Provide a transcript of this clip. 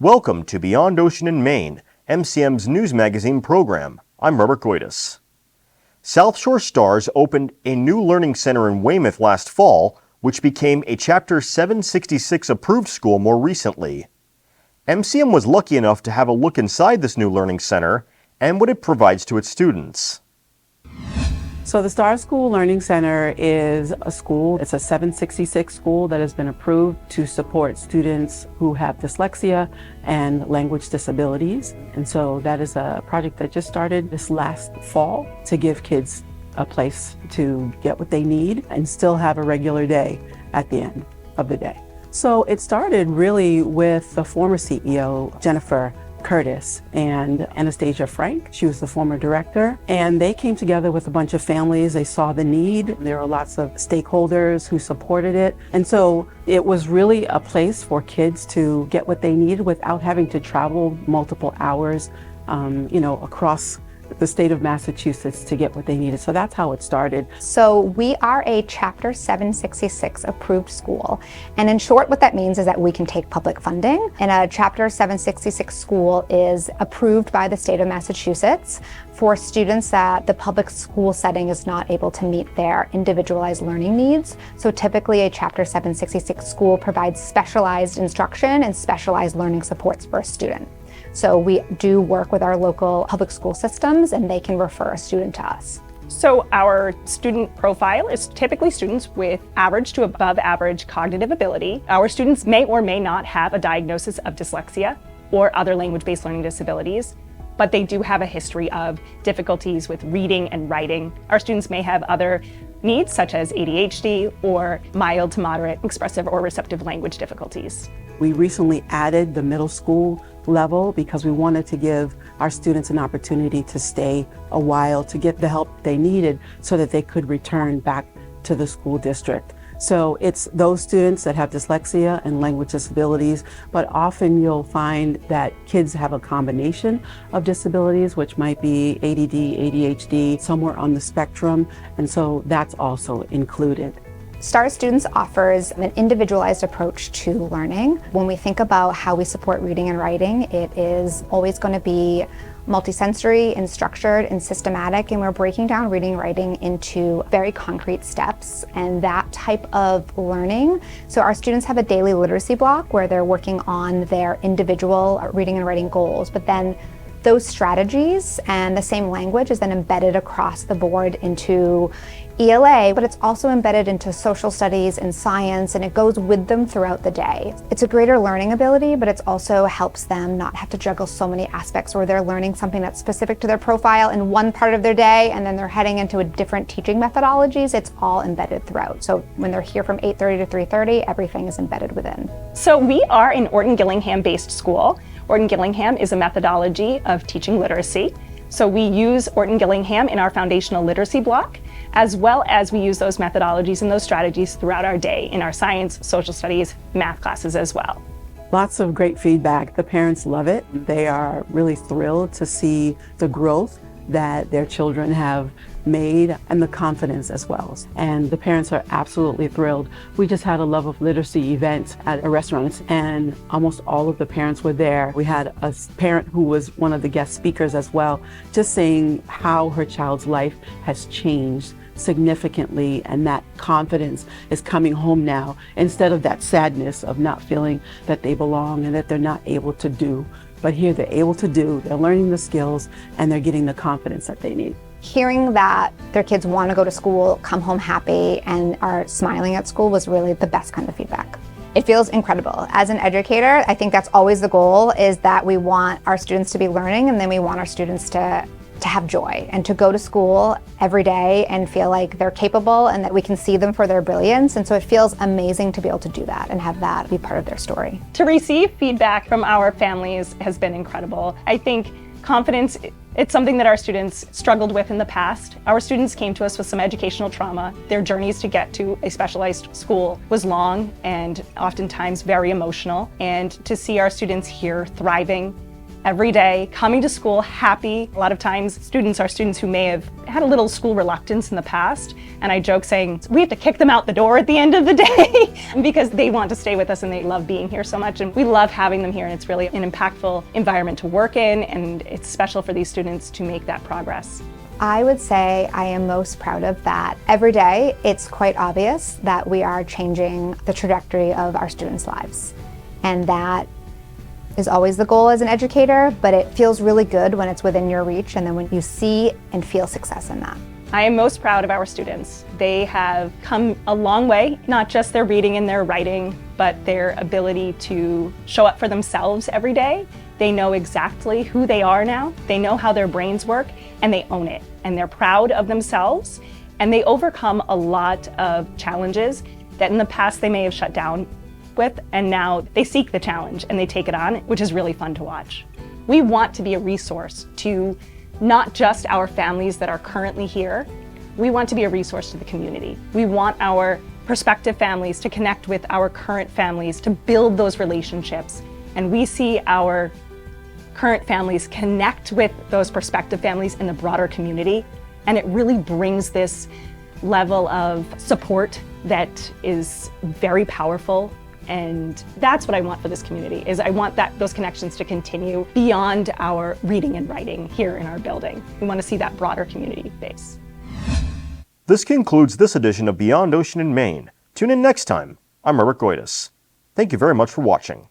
Welcome to Beyond Ocean and Maine, MCM's news magazine program. I'm Robert Goitis. South Shore Stars opened a new learning center in Weymouth last fall, which became a Chapter 766 approved school more recently. MCM was lucky enough to have a look inside this new learning center and what it provides to its students. So the Star School Learning Center is a school. It's a 766 school that has been approved to support students who have dyslexia and language disabilities. And so that is a project that just started this last fall to give kids a place to get what they need and still have a regular day at the end of the day. So it started really with the former CEO, Jennifer Curtis, and Anastasia Frank. She was the former director, and they came together with a bunch of families. They saw the need. There were lots of stakeholders who supported it. And so it was really a place for kids to get what they needed without having to travel multiple hours, across the state of Massachusetts to get what they needed. So that's how it started. So we are a Chapter 766 approved school. And in short, what that means is that we can take public funding. And a Chapter 766 school is approved by the state of Massachusetts for students that the public school setting is not able to meet their individualized learning needs. So typically a Chapter 766 school provides specialized instruction and specialized learning supports for a student. So we do work with our local public school systems and they can refer a student to us. So our student profile is typically students with average to above average cognitive ability. Our students may or may not have a diagnosis of dyslexia or other language-based learning disabilities, but they do have a history of difficulties with reading and writing. Our students may have other needs such as ADHD or mild to moderate expressive or receptive language difficulties. We recently added the middle school level because we wanted to give our students an opportunity to stay a while, to get the help they needed so that they could return back to the school district. So it's those students that have dyslexia and language disabilities, but often you'll find that kids have a combination of disabilities, which might be ADD, ADHD, somewhere on the spectrum, and so that's also included. STAR Students offers an individualized approach to learning. When we think about how we support reading and writing, it is always going to be multisensory and structured and systematic, and we're breaking down reading and writing into very concrete steps and that type of learning. So our students have a daily literacy block where they're working on their individual reading and writing goals, but then those strategies and the same language is then embedded across the board into ELA, but it's also embedded into social studies and science, and it goes with them throughout the day. It's a greater learning ability, but it also helps them not have to juggle so many aspects where they're learning something that's specific to their profile in one part of their day, and then they're heading into a different teaching methodologies. It's all embedded throughout. So when they're here from 8:30 to 3:30, everything is embedded within. So we are an Orton-Gillingham-based school. Orton-Gillingham is a methodology of teaching literacy. So we use Orton-Gillingham in our foundational literacy block, as well as we use those methodologies and those strategies throughout our day in our science, social studies, math classes as well. Lots of great feedback. The parents love it. They are really thrilled to see the growth that their children have made and the confidence as well. And the parents are absolutely thrilled. We just had a Love of Literacy event at a restaurant and almost all of the parents were there. We had a parent who was one of the guest speakers as well, just saying how her child's life has changed significantly, and that confidence is coming home now instead of that sadness of not feeling that they belong and that they're not able to do. But here they're able to do, they're learning the skills, and they're getting the confidence that they need. Hearing that their kids want to go to school, come home happy, and are smiling at school was really the best kind of feedback. It feels incredible. As an educator, I think that's always the goal, is that we want our students to be learning, and then we want our students to have joy and to go to school every day and feel like they're capable and that we can see them for their brilliance. And so it feels amazing to be able to do that and have that be part of their story. To receive feedback from our families has been incredible. I think confidence, it's something that our students struggled with in the past. Our students came to us with some educational trauma. Their journeys to get to a specialized school was long and oftentimes very emotional. And to see our students here thriving every day, coming to school happy. A lot of times students are students who may have had a little school reluctance in the past, and I joke saying we have to kick them out the door at the end of the day because they want to stay with us and they love being here so much, and we love having them here, and it's really an impactful environment to work in, and it's special for these students to make that progress. I would say I am most proud of that. Every day, it's quite obvious that we are changing the trajectory of our students' lives. And that is always the goal as an educator, but it feels really good when it's within your reach and then when you see and feel success in that. I am most proud of our students. They have come a long way, not just their reading and their writing, but their ability to show up for themselves every day. They know exactly who they are now, they know how their brains work, and they own it. And they're proud of themselves, and they overcome a lot of challenges that in the past they may have shut down with, and now they seek the challenge and they take it on, which is really fun to watch. We want to be a resource to not just our families that are currently here, we want to be a resource to the community. We want our prospective families to connect with our current families, to build those relationships. And we see our current families connect with those prospective families in the broader community. And it really brings this level of support that is very powerful. And that's what I want for this community, is I want those connections to continue beyond our reading and writing here in our building. We want to see that broader community base. This concludes this edition of Beyond Ocean and Maine. Tune in next time. I'm Robert Goitis. Thank you very much for watching.